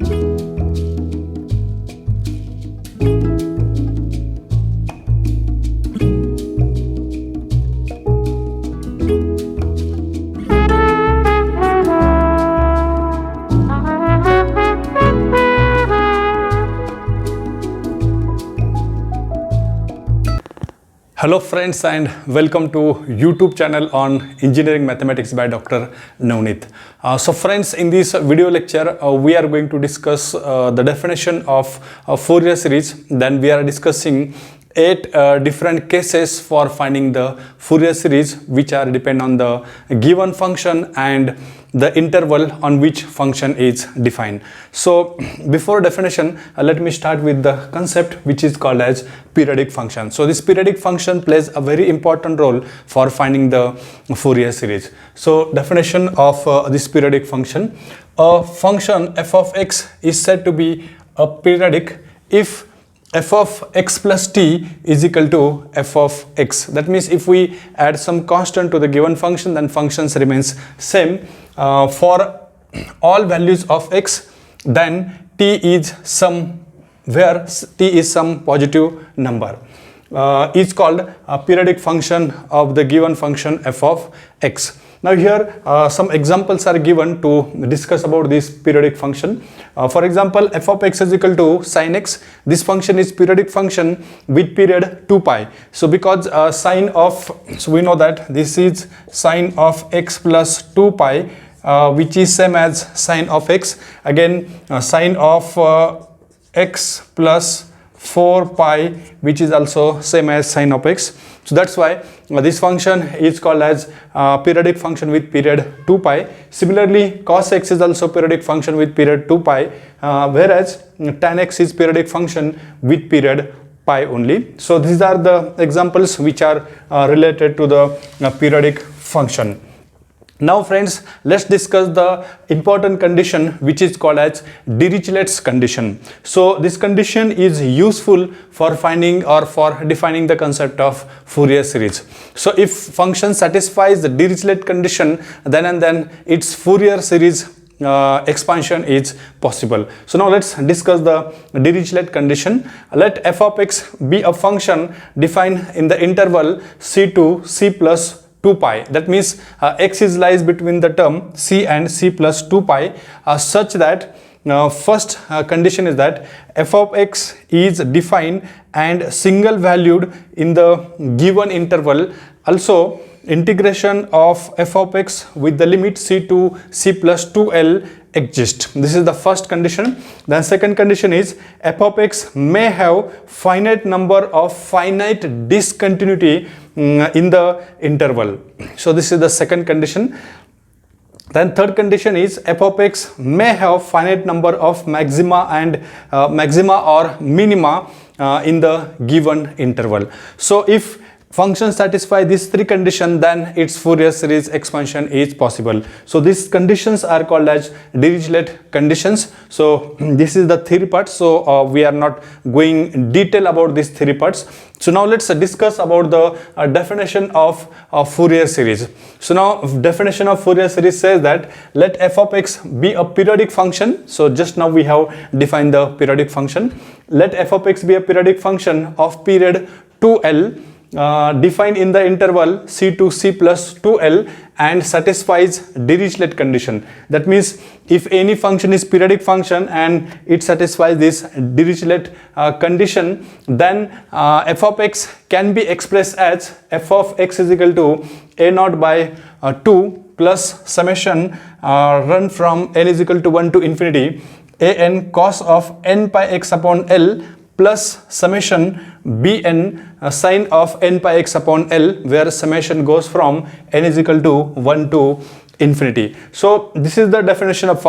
Hello friends and welcome to YouTube channel on Engineering Mathematics by Dr. Navneet. So friends, in this video lecture we are going to discuss the definition of Fourier series. Then we are discussing 8 different cases for finding the Fourier series which are depend on the given function and the interval on which function is defined. So before definition, let me start with the concept which is called as periodic function. So this periodic function plays a very important role for finding the Fourier series. So definition of this periodic function: a function f of x is said to be a periodic if f of x plus t is equal to f of x. That means if we add some constant to the given function, then functions remains same for all values of x, then t is some, where t is some positive number, is called a periodic function of the given function f of x. Now here some examples are given to discuss about this periodic function. For example, f of x is equal to sin x. This function is periodic function with period 2 pi. So because sine of, so we know that this is sine of x plus 2 pi, which is same as sine of x. Again sine of x plus 4 pi, which is also same as sine of x. So that's why this function is called as periodic function with period 2 pi. Similarly, cos x is also periodic function with period 2 pi, whereas tan x is periodic function with period pi only. So these are the examples which are related to the periodic function. Now friends, let's discuss the important condition which is called as Dirichlet's condition. So this condition is useful for finding or for defining the concept of Fourier series. So if function satisfies the Dirichlet condition, then its Fourier series expansion is possible. So now let's discuss the Dirichlet condition. Let f of x be a function defined in the interval c to c plus 2 pi. That means x is lies between the term c and c plus 2 pi such that first condition is that f of x is defined and single valued in the given interval. Also integration of f of x with the limit c to c plus 2l exist. This is the first condition. Then second condition is f of x may have finite number of finite discontinuity in the interval. So this is the second condition. Then third condition is f of x may have finite number of maxima and maxima or minima in the given interval. So if function satisfy these three conditions, then its Fourier series expansion is possible. So these conditions are called as Dirichlet conditions. So this is the theory part. So we are not going in detail about these three parts. So now let's discuss about the definition of Fourier series. So now definition of Fourier series says that let f of x be a periodic function. So just now we have defined the periodic function. Let f of x be a periodic function of period 2l defined in the interval c to c plus 2l and satisfies Dirichlet condition. That means if any function is periodic function and it satisfies this Dirichlet condition, then f of x can be expressed as f of x is equal to a naught by 2 plus summation run from n is equal to 1 to infinity a n cos of n pi x upon l plus summation bn sine of n pi x upon l, where summation goes from n is equal to 1 to infinity. So this is the definition of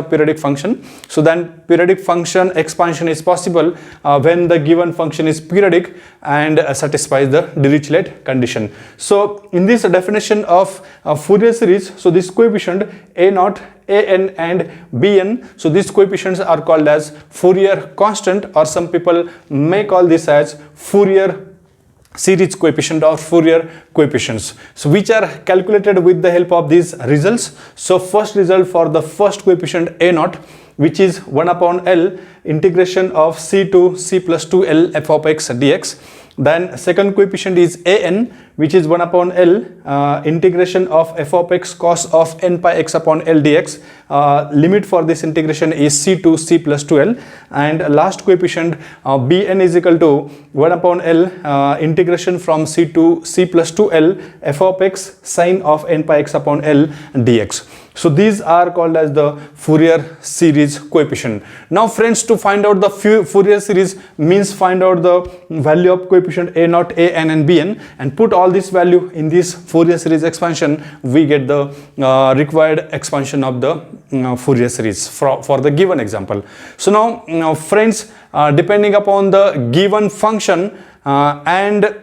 periodic function. So then periodic function expansion is possible when the given function is periodic and satisfies the Dirichlet condition. So in this definition of Fourier series, so this coefficient a naught, an and bn, so these coefficients are called as Fourier constant, or some people may call this as Fourier series coefficient or Fourier coefficients, so which are calculated with the help of these results. So first result for the first coefficient a naught, which is 1 upon L integration of c to c plus 2L f of x dx. Then second coefficient is an, which is 1 upon L integration of f of x cos of n pi x upon L dx. Limit for this integration is c to c plus 2L. And last coefficient bn is equal to 1 upon L integration from c to c plus 2L f of x sine of n pi x upon L dx. So these are called as the Fourier series coefficient. Now friends, to find out the Fourier series means find out the value of coefficient a naught, a n and bn, and put all this value in this Fourier series expansion, we get the required expansion of the Fourier series for the given example. So now friends, depending upon the given function and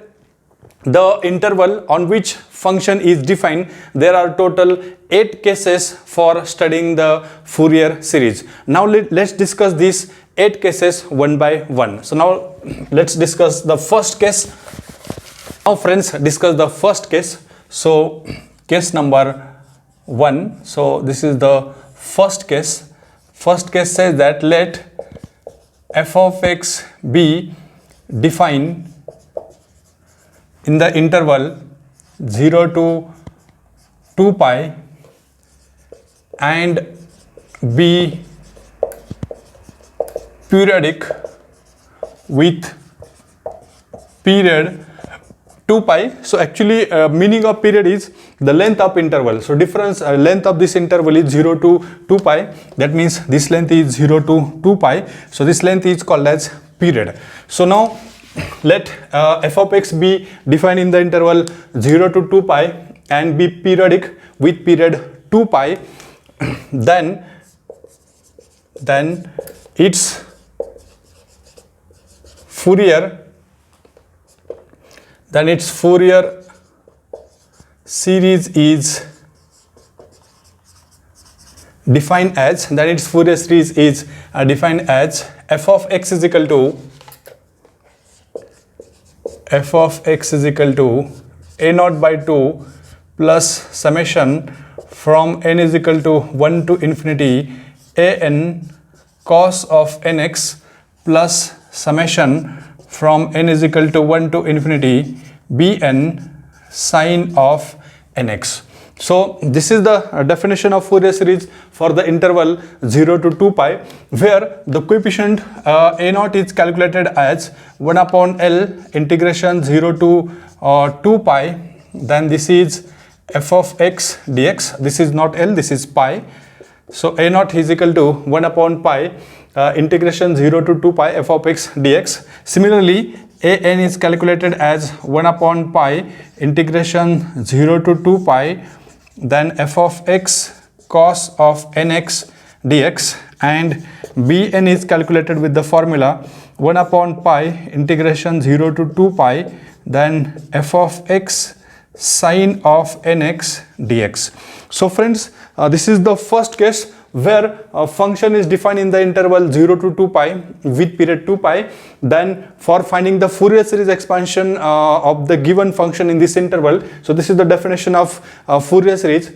the interval on which function is defined, there are total 8 cases for studying the Fourier series. Now let's discuss these 8 cases one by one. So now let's discuss the first case. Now friends, discuss the first case. So case number 1. So this is the first case. First case says that let f of x be defined in the interval 0 to 2 pi and be periodic with period 2 pi. So actually meaning of period is the length of interval. So difference length of this interval is 0 to 2 pi. That means this length is 0 to 2 pi. So this length is called as period. So now let f of x be defined in the interval 0 to 2 pi and be periodic with period 2 pi. Then its Fourier series is defined as f of x is equal to a naught by 2 plus summation from n is equal to 1 to infinity an cos of nx plus summation from n is equal to 1 to infinity bn sine of nx. So this is the definition of Fourier series for the interval 0 to 2 pi, where the coefficient a naught is calculated as 1 upon L integration 0 to 2 pi. Then this is f of x dx. This is not L, this is pi. So a naught is equal to 1 upon pi integration 0 to 2 pi f of x dx. Similarly, an is calculated as 1 upon pi integration 0 to 2 pi then f of x cos of nx dx, and bn is calculated with the formula 1 upon pi integration 0 to 2 pi then f of x sine of nx dx. So friends, this is the first case where a function is defined in the interval 0 to 2 pi with period 2 pi. Then for finding the Fourier series expansion of the given function in this interval, so this is the definition of Fourier series,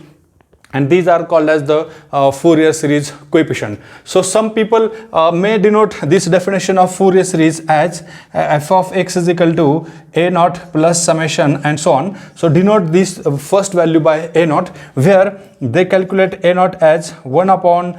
and these are called as the Fourier series coefficient. So some people may denote this definition of Fourier series as f of x is equal to a naught plus summation and so on. So denote this first value by a naught, where they calculate a naught as 1 upon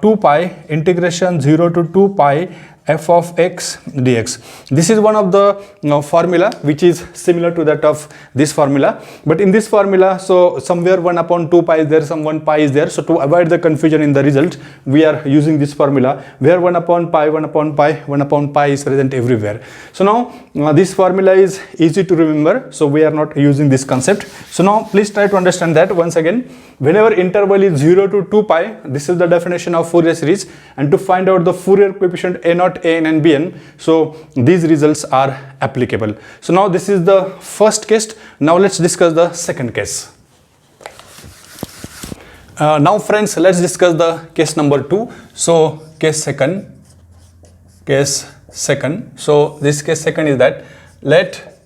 2 pi integration 0 to 2 pi f of x dx. This is one of the formula which is similar to that of this formula, but in this formula, so somewhere 1 upon 2 pi is there, some 1 pi is there. So to avoid the confusion in the result, we are using this formula where 1 upon pi, 1 upon pi, 1 upon pi is present everywhere. So now this formula is easy to remember, so we are not using this concept. So now please try to understand that once again. Whenever interval is 0 to 2 pi, this is the definition of Fourier series, and to find out the Fourier coefficient a naught, an and bn, so these results are applicable. So now this is the first case. Now let's discuss the second case. Now friends, let's discuss the case number 2. So case second. So this case second is that let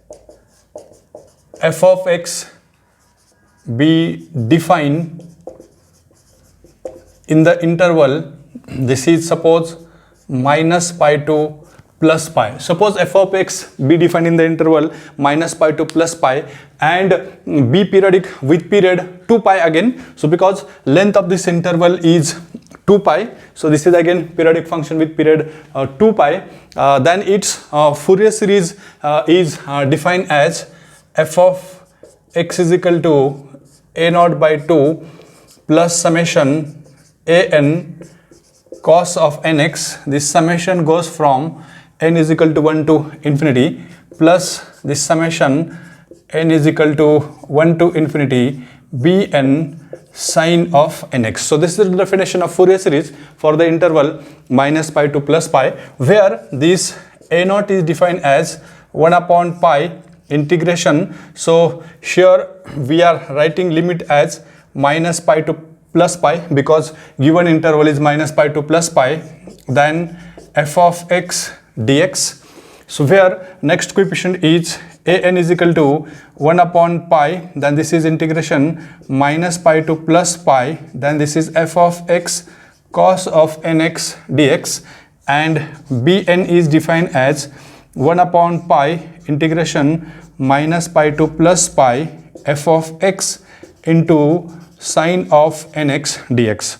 f of x be defined in the interval, this is suppose minus pi to plus pi. Suppose f of x be defined in the interval minus pi to plus pi and be periodic with period 2 pi again. So because length of this interval is 2 pi, so this is again periodic function with period 2 pi, then its Fourier series is defined as f of x is equal to a naught by 2 plus summation a n cos of nx. This summation goes from n is equal to 1 to infinity plus this summation n is equal to 1 to infinity bn sine of nx. So this is the definition of Fourier series for the interval minus pi to plus pi, where this a naught is defined as 1 upon pi integration. So here we are writing limit as minus pi to plus pi because given interval is minus pi to plus pi, then f of x dx. So where next coefficient is a n is equal to 1 upon pi, then this is integration minus pi to plus pi, then this is f of x cos of nx dx, and bn is defined as 1 upon pi integration minus pi to plus pi f of x into sine of nx dx.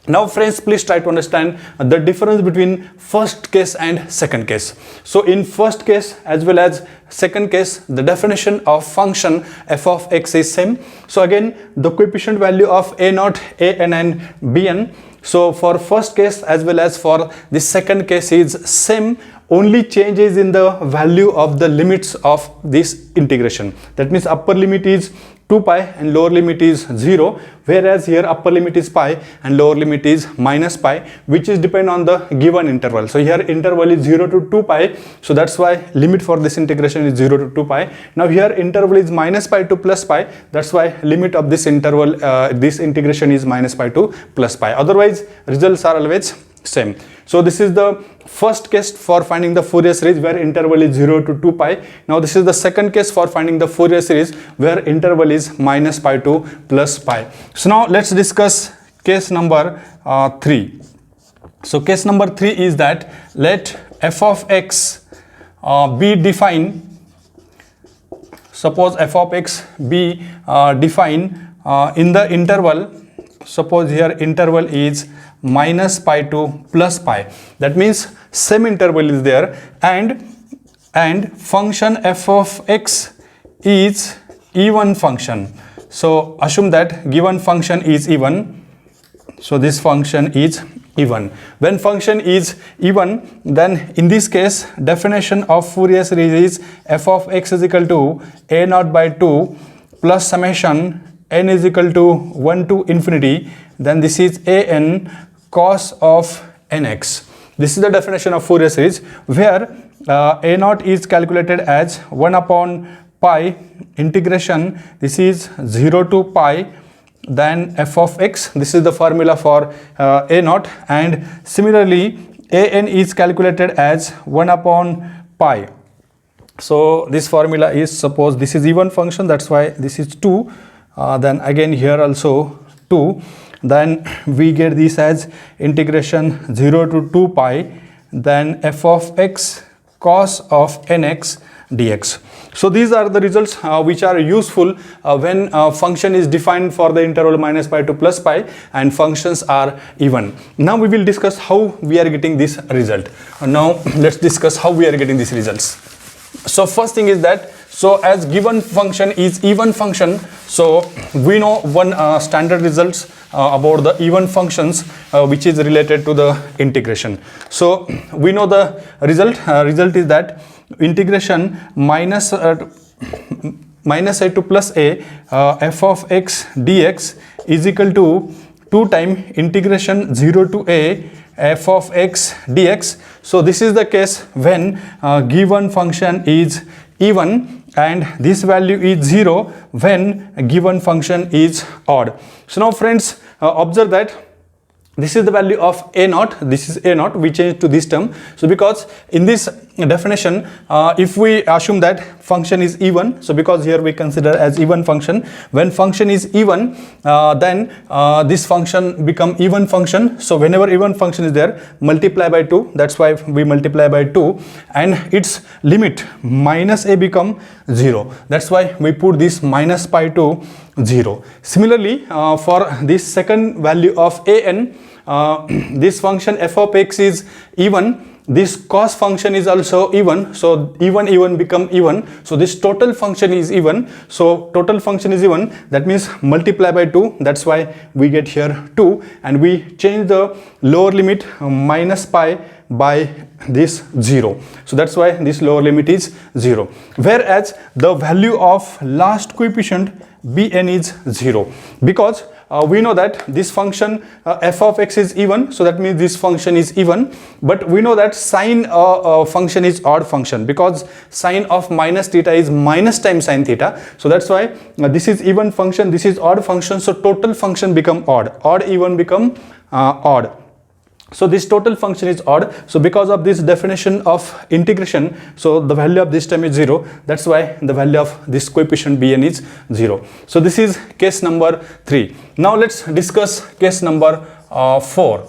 Now friends, please try to understand the difference between first case and second case. So in first case as well as second case, the definition of function f of x is same. So again, the coefficient value of a naught, a n and bn. So for first case as well as for the second case is same, only changes in the value of the limits of this integration. That means upper limit is 2 pi and lower limit is 0, whereas here upper limit is pi and lower limit is minus pi, which is depend on the given interval. So here interval is 0 to 2 pi, so that's why limit for this integration is 0 to 2 pi. Now here interval is minus pi to plus pi, that's why limit of this interval, this integration is minus pi to plus pi. Otherwise results are always same. So this is the first case for finding the Fourier series where interval is 0 to 2 pi. Now this is the second case for finding the Fourier series where interval is minus pi to plus pi. So now let's discuss case number 3. So case number 3 is that let f of x be defined. Suppose f of x be defined in the interval. Suppose here interval is minus pi to plus pi. That means same interval is there, and function f of x is even function. So assume that given function is even. So this function is even. When function is even, then in this case definition of Fourier series is f of x is equal to a naught by 2 plus summation n is equal to 1 to infinity, then this is a n cos of nx. This is the definition of Fourier series where a naught is calculated as 1 upon pi integration, this is 0 to pi, then f of x, this is the formula for a naught, and similarly a n is calculated as 1 upon pi. So this formula is, suppose this is even function, that's why this is 2, then again here also 2, then we get this as integration 0 to 2 pi, then f of x cos of nx dx. So these are the results which are useful when function is defined for the interval minus pi to plus pi and functions are even. Now we will discuss how we are getting this result. Now let's discuss how we are getting these results. So first thing is that, so as given function is even function, so we know one standard results about the even functions which is related to the integration. So we know the result is that integration minus a to plus a f of x dx is equal to 2 times integration 0 to a f of x dx. So this is the case when given function is even and this value is 0 when given function is odd. So now friends, observe that this is the value of a naught, this is a naught, we change to this term. So because in this definition, if we assume that function is even, so because here we consider as even function, when function is even, then this function become even function. So whenever even function is there, multiply by 2, that's why we multiply by 2, and its limit minus a become 0, that's why we put this minus pi to 0. Similarly, for this second value of an, this function f of x is even, this cos function is also even, so even become even, so this total function is even, so total function is even, that means multiply by 2, that's why we get here 2, and we change the lower limit minus pi by this 0, so that's why this lower limit is 0, whereas the value of last coefficient bn is 0, because we know that this function f of x is even, so that means this function is even, but we know that sine function is odd function, because sine of minus theta is minus times sine theta, so that's why this is even function, this is odd function, so total function become odd even become odd. So this total function is odd, so because of this definition of integration, so the value of this term is 0, that's why the value of this coefficient bn is 0. So this is case number 3. Now let's discuss case number 4.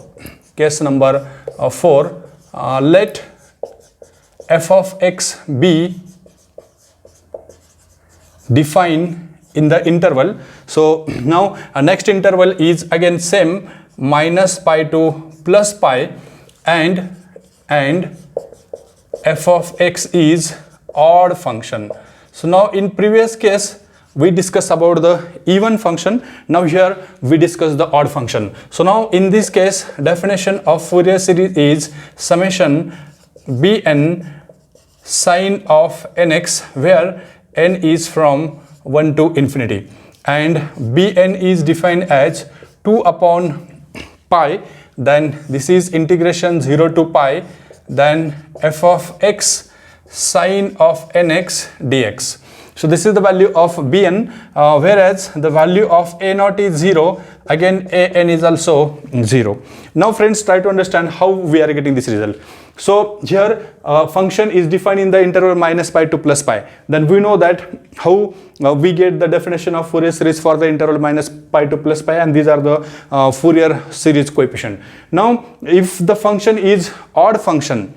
Case number 4, let f of x be defined in the interval. So now next interval is again same, minus pi to plus pi, and f of x is odd function. So now in previous case we discussed about the even function, now here we discuss the odd function. So now in this case definition of Fourier series is summation bn sine of nx, where n is from 1 to infinity, and bn is defined as 2 upon pi, then this is integration 0 to pi, then f of x sine of nx dx. So this is the value of bn, whereas the value of a naught is 0, again an is also 0. Now friends, try to understand how we are getting this result. So here function is defined in the interval minus pi to plus pi. Then we know that how we get the definition of Fourier series for the interval minus pi to plus pi, and these are the Fourier series coefficient. Now if the function is odd function,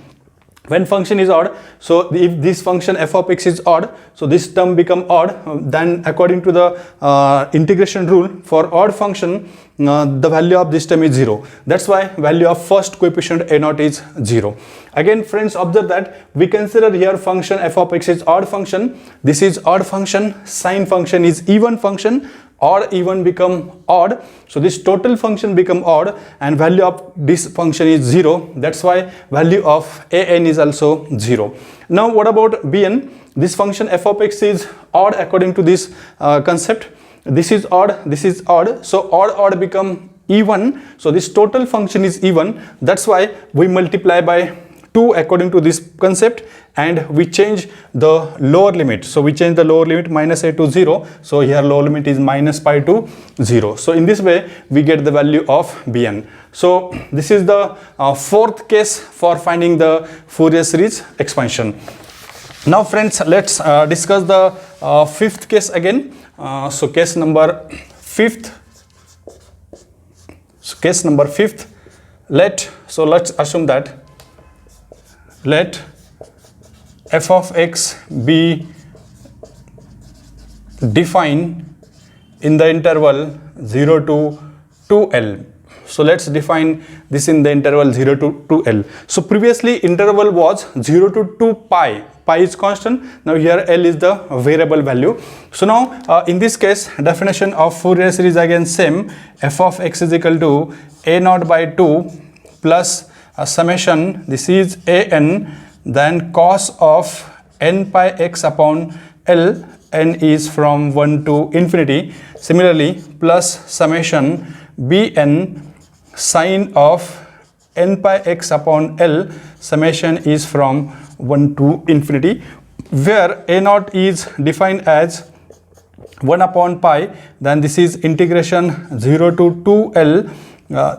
when function is odd, so if this function f of x is odd, so this term become odd, then according to the integration rule for odd function, the value of this term is 0. That's why value of first coefficient a naught is 0. Again friends, observe that we consider here function f of x is odd function, this is odd function, sine function is even function, odd even become odd, so this total function become odd, and value of this function is 0, that's why value of an is also 0. Now what about bn? This function f of x is odd according to this concept, this is odd, so odd become even, so this total function is even, that's why we multiply by 2 according to this concept, and we change the lower limit. So we change the lower limit minus a to 0, so here lower limit is minus pi to 0. So in this way we get the value of bn. So this is the fourth case for finding the Fourier series expansion. Now friends, let's discuss the fifth case again. So case number fifth, let's assume that let f of x be defined in the interval 0 to 2l. So let's define this in the interval 0 to 2l. So previously interval was 0 to 2 pi. Pi is constant. Now here L is the variable value. So now in this case definition of Fourier series again same. F of x is equal to a naught by 2 plus summation, this is an, then cos of n pi x upon L, n is from 1 to infinity. Similarly plus summation bn sine of n pi x upon L, summation is from 1 to infinity, where a naught is defined as 1 upon pi, then this is integration 0 to 2L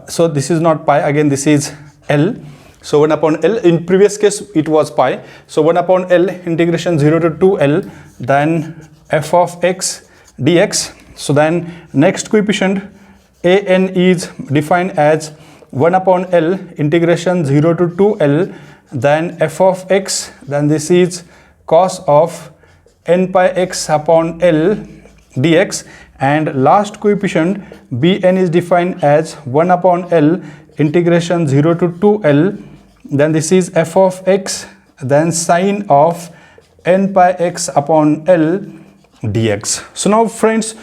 So this is not pi, again this is L. So 1 upon L, in previous case it was pi. So 1 upon L integration 0 to 2L, then f of x dx. So then next coefficient an is defined as 1 upon L integration 0 to 2L, then f of x, then this is cos of n pi x upon L dx, and last coefficient bn is defined as 1 upon L integration 0 to 2L, then this is f of x, then sine of n pi x upon L dx. So now friends,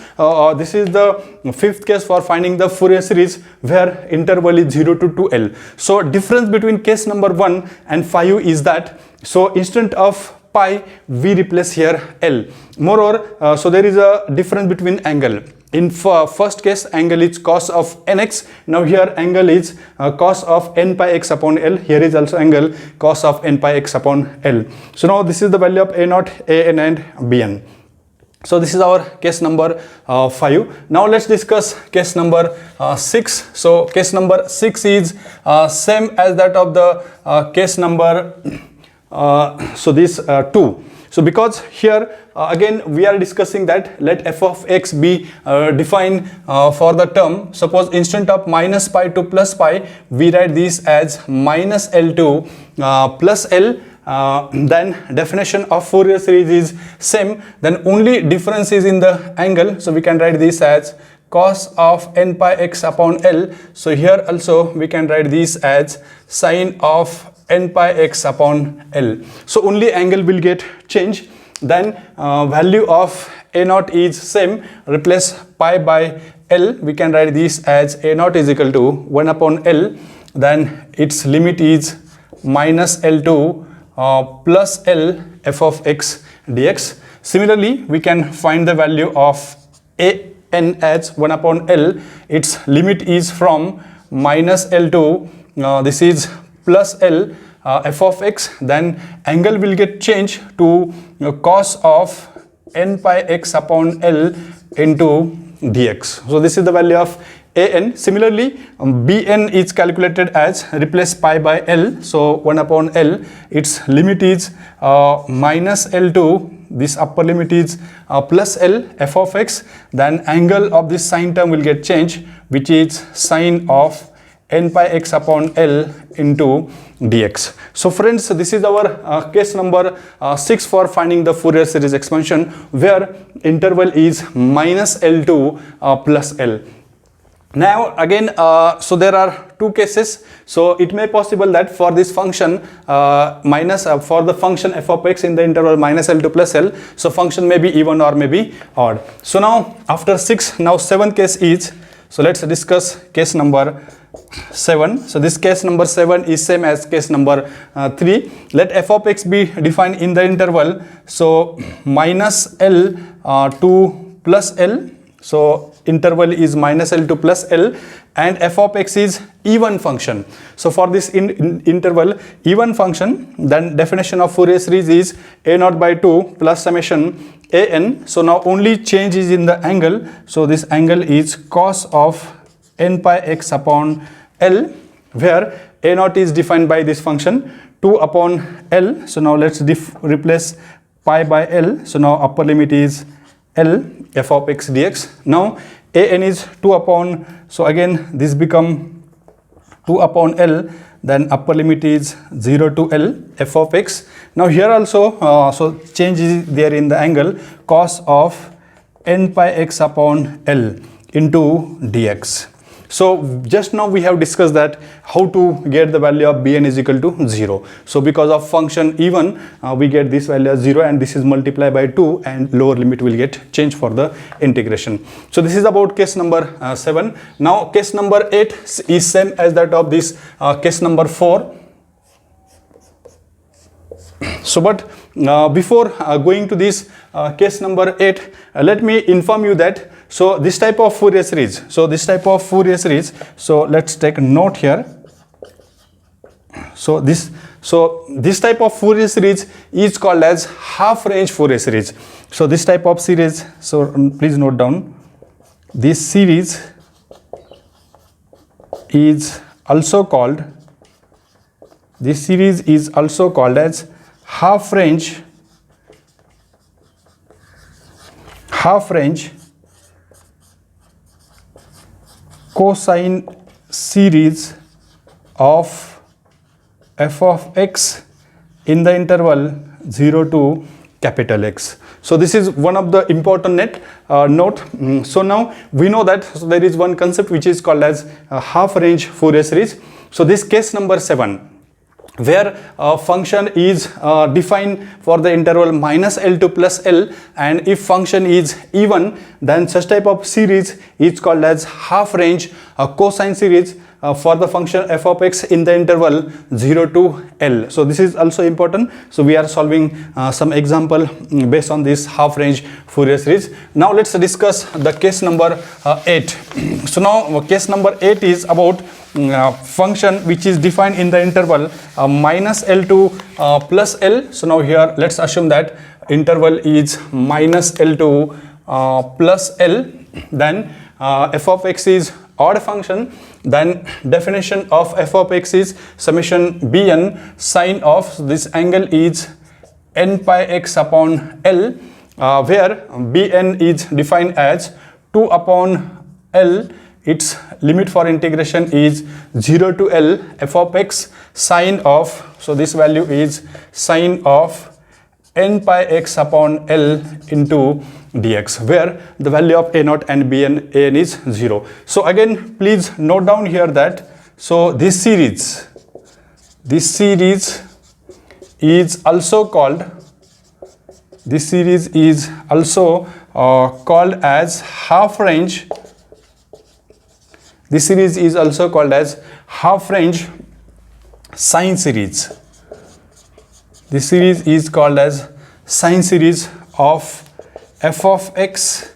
this is the fifth case for finding the Fourier series where interval is 0 to 2L. So difference between case number 1 and 5 is that, so instead of pi we replace here L. Moreover, so there is a difference between angle. In first case angle is cos of nx, now here angle is cos of n pi x upon L, here is also angle cos of n pi x upon L. So now this is the value of a0, an and bn. So this is our case number 5. Now let's discuss case number 6. So case number 6 is same as that of the case number so this 2. So because here again we are discussing that let f of x be defined for the term. Suppose instead of minus pi to plus pi we write this as minus L to plus L. Then definition of Fourier series is same, then only difference is in the angle, so we can write this as cos of n pi x upon L. So here also we can write this as sine of n pi x upon L. So only angle will get changed, then value of a0 is same, replace pi by L, we can write this as a0 is equal to 1 upon L, then its limit is minus L to plus L f of x dx. Similarly, we can find the value of an as 1 upon L. Its limit is from minus L to this is plus L f of x. Then angle will get changed to cos of n pi x upon L into dx. So this is the value of an. Similarly, bn is calculated as replace pi by L, so 1 upon L, its limit is minus L to this upper limit is plus L f of x, then angle of this sine term will get changed, which is sine of n pi x upon L into dx. So friends, this is our case number 6 for finding the Fourier series expansion where interval is minus L to plus L. Now again, so there are two cases. So it may possible that for this function for the function f of x in the interval minus L to plus L, so function may be even or may be odd. So now after 6, now 7th case is, so let's discuss case number 7. So this case number 7 is same as case number 3. Let f of x be defined in the interval, so minus L to plus L. So interval is minus L to plus L, and f of x is even function. So for this interval even function, then definition of Fourier series is a0 by 2 plus summation an. So now only change is in the angle. So this angle is cos of n pi x upon L, where a0 is defined by this function 2 upon L. So now let's replace pi by L. So now upper limit is L f of x dx. Now an is 2 upon, so again this become 2 upon L, then upper limit is 0 to L f of x. Now here also so change is there in the angle, cos of n pi x upon L into dx. So just now we have discussed that how to get the value of bn is equal to 0. So because of function even we get this value as 0, and this is multiplied by 2 and lower limit will get changed for the integration. So this is about case number 7. Now case number 8 is same as that of this case number 4. So but before going to this case number 8, let me inform you that so this type of Fourier series, so let's take a note here. So this type of Fourier series is called as half range Fourier series. So this type of series, so please note down, this series is also called, this series is also called as half range cosine series of f of x in the interval 0 to capital X. So this is one of the important note. So now we know that there is one concept which is called as half range Fourier series. So this case number 7, where a function is defined for the interval minus L to plus L, and if function is even, then such type of series is called as half range cosine series for the function f of x in the interval 0 to L. So this is also important. So we are solving some example based on this half range Fourier series. Now let's discuss the case number 8. So now case number 8 is about function which is defined in the interval minus L to plus L. So now here let's assume that interval is minus L to plus L, then f of x is odd function, then definition of f of x is summation bn sine of this angle is n pi x upon L, where bn is defined as 2 upon L. Its limit for integration is 0 to L f of x sine of, so this value is sine of n pi x upon L into dx, where the value of a naught and bn an is 0. So again please note down here that, so this series is also called, this series is also called as half range, this series is also called as half range sine series. This series is called as sine series of f of x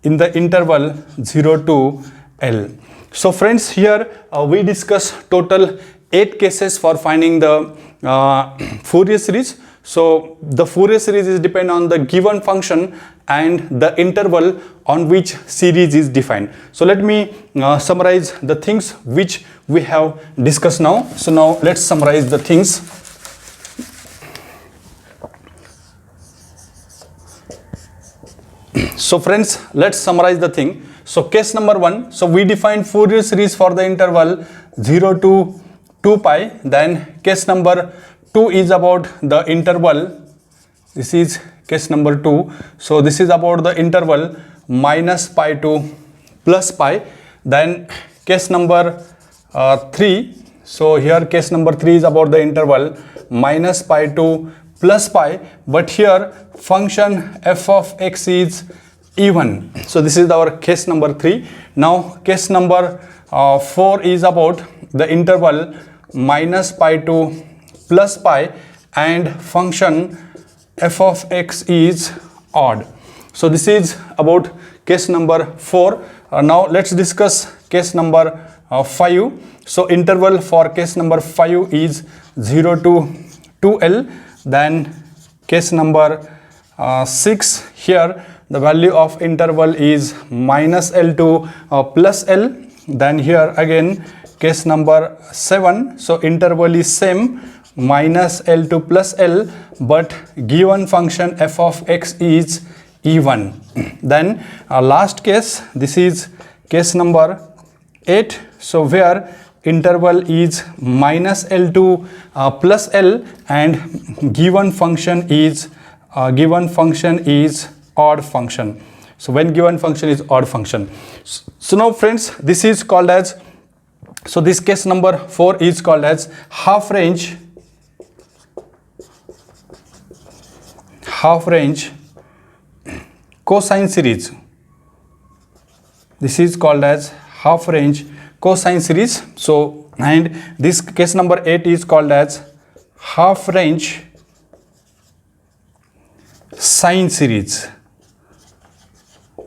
in the interval 0 to L. So friends, here we discuss total 8 cases for finding the Fourier series. So the Fourier series is depend on the given function and the interval on which series is defined. So let me summarize the things which we have discussed now. So now let's summarize the things. So friends, let's summarize the thing. So case number 1, so we defined Fourier series for the interval 0 to 2 pi. Then case number 2 is about the interval, this is case number 2. So this is about the interval minus pi to plus pi. Then case number 3, so here case number 3 is about the interval minus pi to plus pi, but here function f of x is even. So this is our case number 3. Now case number 4 is about the interval minus pi to plus pi and function f of x is odd. So this is about case number 4. Now let's discuss case number 5. So interval for case number 5 is 0 to 2L. Then case number 6, here the value of interval is minus L to plus L. Then here again case number 7, so interval is same, minus L to plus L, but given function f of x is even. Then last case, this is case number 8, so where interval is minus L to plus L and given function is odd function. So when given function is odd function. So now friends, this is called as, so this case number 4 is called as half range cosine series. This is called as half range cosine series. So and this case number 8 is called as half range sine series.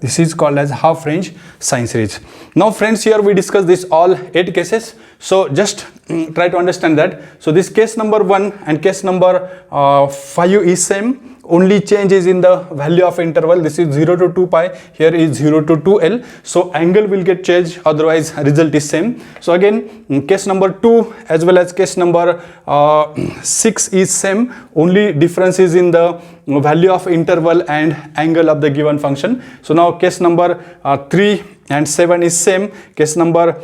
this is called as half range sine series. Now friends, here we discuss this all 8 cases. So just try to understand that. So this case number 1 and case number 5 is same. Only change is in the value of interval. This is 0 to 2 pi, here is 0 to 2l. So angle will get changed, otherwise result is same. So again, case number 2 as well as case number 6 is same. Only difference is in the value of interval and angle of the given function. So now case number 3 and 7 is same. Case number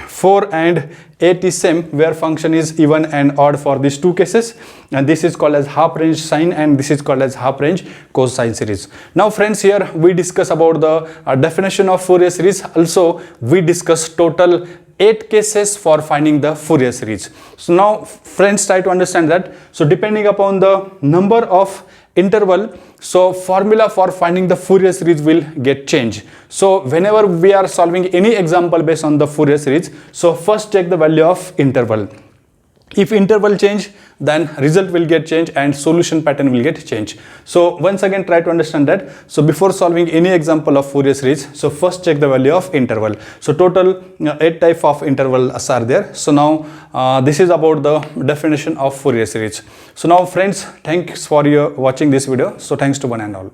4 and 8 is same, where function is even and odd for these 2 cases, and this is called as half range sine and this is called as half range cosine series. Now friends, here we discuss about the definition of Fourier series. Also we discuss total 8 cases for finding the Fourier series. So now friends, try to understand that. So depending upon the number of interval, so formula for finding the Fourier series will get changed. So whenever we are solving any example based on the Fourier series, so first check the value of interval. If interval change, then result will get changed and solution pattern will get changed. So once again, try to understand that. So before solving any example of Fourier series, so first check the value of interval. So total 8 type of intervals are there. So now this is about the definition of Fourier series. So now friends, thanks for your watching this video. So thanks to one and all.